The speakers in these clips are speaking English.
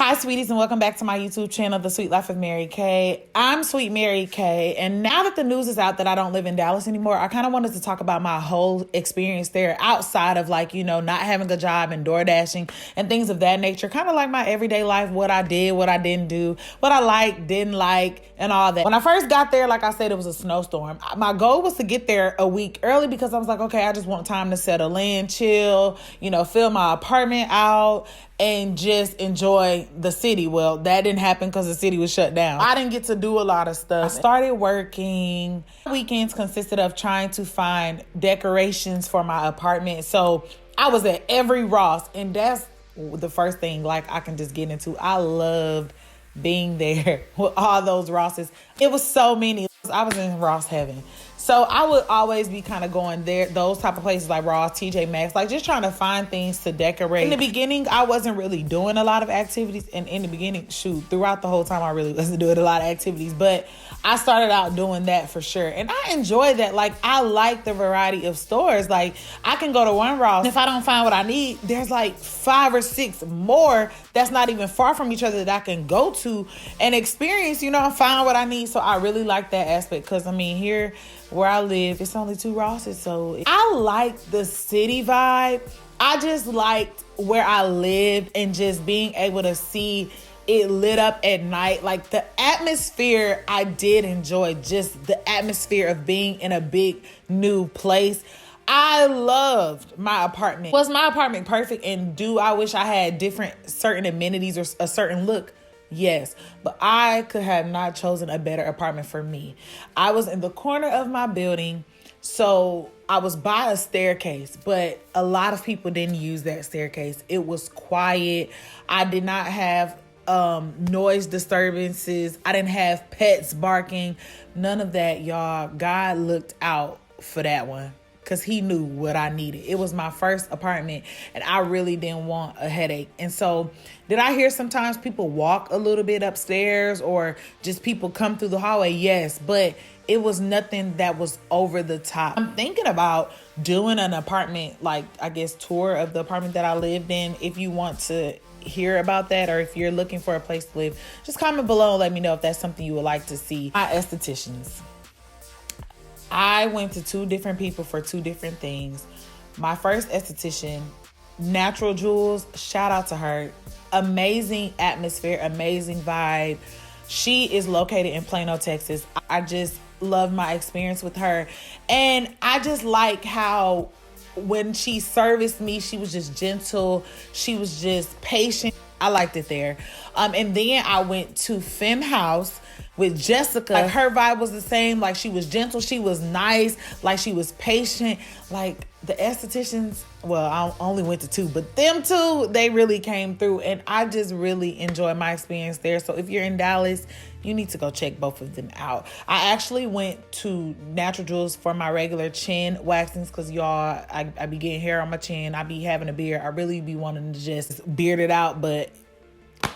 Hi, sweeties, and welcome back to my YouTube channel, The Sweet Life of Mary Kay. I'm Sweet Mary Kay, and now that the news is out that I don't live in Dallas anymore, I kind of wanted to talk about my whole experience there outside of not having a job and door dashing and things of that nature. Kind of like my everyday life, what I did, what I didn't do, what I liked, didn't like, and all that. When I first got there, like I said, it was a snowstorm. My goal was to get there a week early because I was like, okay, I just want time to settle in, chill, fill my apartment out, and just enjoy the city. Well, that didn't happen because the city was shut down. I didn't get to do a lot of stuff. I started working. Weekends consisted of trying to find decorations for my apartment. So I was at every Ross, and that's the first thing I can just get into. I loved being there with all those Rosses. It was so many. I was in Ross heaven. So I would always be kind of going there, those type of places like Ross, TJ Maxx, just trying to find things to decorate. In the beginning, I wasn't really doing a lot of activities. And in the beginning, throughout the whole time, I really wasn't doing a lot of activities. But I started out doing that for sure. And I enjoy that. I like the variety of stores. I can go to one Ross. If I don't find what I need, there's 5 or 6 more that's not even far from each other that I can go to and experience, find what I need. So I really like that aspect because, here where I live, it's only 2 Rosses. So I like the city vibe. I just liked where I lived and just being able to see it lit up at night. The atmosphere, I did enjoy just the atmosphere of being in a big new place. I loved my apartment. Was my apartment perfect? And do I wish I had certain amenities or a certain look? Yes, but I could have not chosen a better apartment for me. I was in the corner of my building, so I was by a staircase, but a lot of people didn't use that staircase. It was quiet. I did not have noise disturbances. I didn't have pets barking. None of that, y'all. God looked out for that one, because he knew what I needed. It was my first apartment, and I really didn't want a headache. And so did I hear sometimes people walk a little bit upstairs or just people come through the hallway? Yes, but it was nothing that was over the top. I'm thinking about doing an apartment, tour of the apartment that I lived in. If you want to hear about that, or if you're looking for a place to live, just comment below and let me know if that's something you would like to see. My estheticians. I went to 2 different people for 2 different things. My first esthetician, Natural Jewels, shout out to her. Amazing atmosphere, amazing vibe. She is located in Plano, Texas. I just love my experience with her. And I just like how when she serviced me, she was just gentle. She was just patient. I liked it there. And then I went to Femme House with Jessica. Her vibe was the same. She was gentle. She was nice. She was patient. The estheticians, well, I only went to 2, but them 2, they really came through. And I just really enjoyed my experience there. So if you're in Dallas, you need to go check both of them out. I actually went to Natural Jewels for my regular chin waxings because, y'all, I be getting hair on my chin. I be having a beard. I really be wanting to just beard it out, but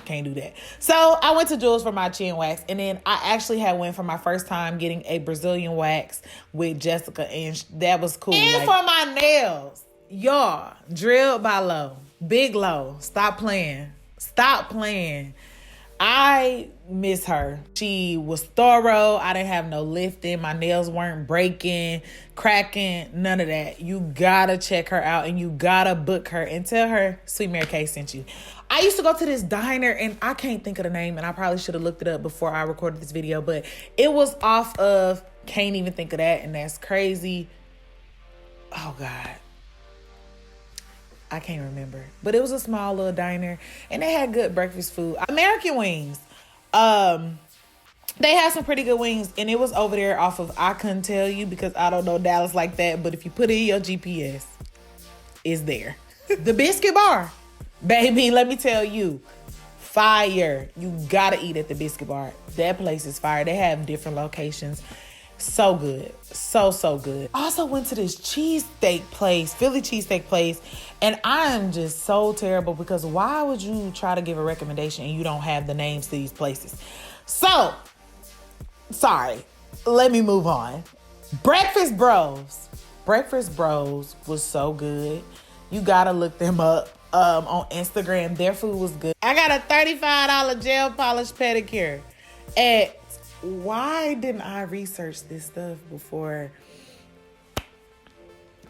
can't do that. So I went to Jewels for my chin wax, and then I actually went for my first time getting a Brazilian wax with Jessica, and that was cool. And for my nails, y'all, drilled by Low, Big Low. Stop playing. I miss her. She was thorough. I didn't have no lifting. My nails weren't breaking, cracking, none of that. You gotta check her out, and you gotta book her and tell her Sweet Mary Kay sent you. I used to go to this diner, and I can't think of the name, and I probably should have looked it up before I recorded this video, but it was off of, can't even think of that, and that's crazy. Oh, God. I can't remember. But it was a small little diner, and they had good breakfast food. American Wings. They had some pretty good wings, and it was over there off of, I couldn't tell you because I don't know Dallas like that, but if you put it in your GPS, it's there. The Biscuit Bar. Baby, let me tell you, fire. You gotta eat at the Biscuit Bar. That place is fire. They have different locations. So good. So good. I also went to this cheesesteak place, Philly cheesesteak place, and I am just so terrible because why would you try to give a recommendation and you don't have the names to these places? So, sorry. Let me move on. Breakfast Bros. Breakfast Bros was so good. You gotta look them up. on Instagram. Their food was good. I got a $35 gel polish pedicure at, why didn't I research this stuff before?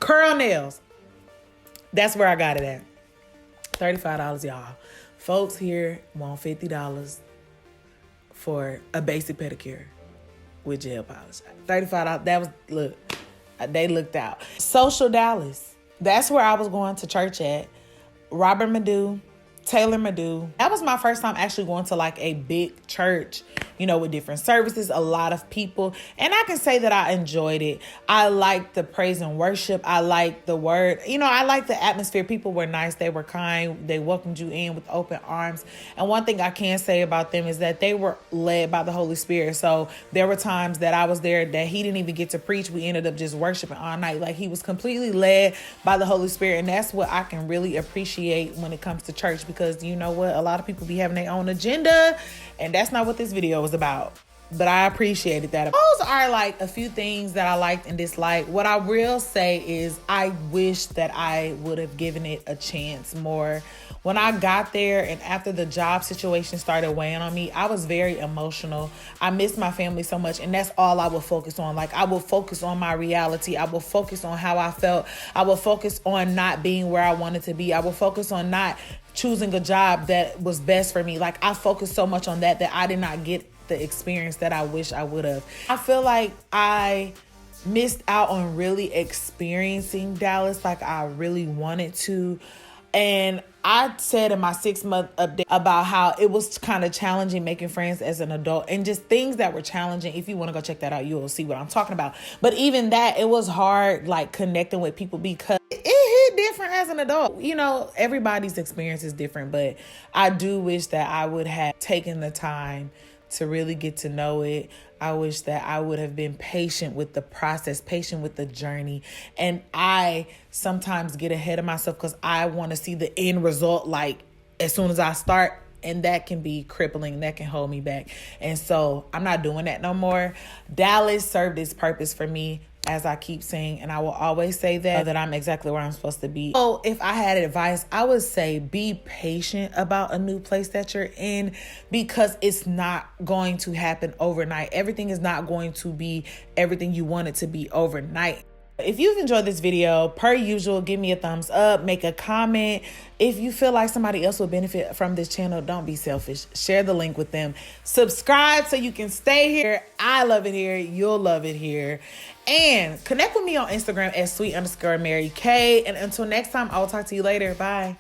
Curl Nails. That's where I got it at. $35, y'all. Folks here want $50 for a basic pedicure with gel polish. $35. That was, look, they looked out. Social Dallas. That's where I was going to church at. Robert Madu, Taylor Madu. That was my first time actually going to like a big church, you know, with different services, a lot of people. And I can say that I enjoyed it. I liked the praise and worship. I liked the word. You know, I liked the atmosphere. People were nice. They were kind. They welcomed you in with open arms. And one thing I can say about them is that they were led by the Holy Spirit. So there were times that I was there that he didn't even get to preach. We ended up just worshiping all night. Like, he was completely led by the Holy Spirit. And that's what I can really appreciate when it comes to church, because you know what? A lot of people be having their own agenda, and that's not what this video was about. But I appreciated that. Those are like a few things that I liked and disliked. What I will say is I wish that I would have given it a chance more. When I got there and after the job situation started weighing on me, I was very emotional. I missed my family so much, and that's all I would focus on. Like, I will focus on my reality. I will focus on how I felt. I will focus on not being where I wanted to be. I will focus on not choosing a job that was best for me. Like, I focused so much on that I did not get the experience that I wish I would have. I feel like I missed out on really experiencing Dallas like I really wanted to. And I said in my 6-month update about how it was kind of challenging making friends as an adult, and just things that were challenging. If you want to go check that out, you'll see what I'm talking about. But even that, it was hard, like, connecting with people, because it hit different as an adult. You know, everybody's experience is different, but I do wish that I would have taken the time to really get to know it. I wish that I would have been patient with the process, patient with the journey. And I sometimes get ahead of myself because I want to see the end result, like, as soon as I start. And that can be crippling. That can hold me back. And so I'm not doing that no more. Dallas served its purpose for me, as I keep saying, and I will always say that I'm exactly where I'm supposed to be. So if I had advice, I would say be patient about a new place that you're in, because it's not going to happen overnight. Everything is not going to be everything you want it to be overnight. If you've enjoyed this video, per usual, give me a thumbs up, make a comment. If you feel like somebody else will benefit from this channel, don't be selfish. Share the link with them. Subscribe so you can stay here. I love it here. You'll love it here. And connect with me on Instagram at sweet_Mary K. And until next time, I will talk to you later. Bye.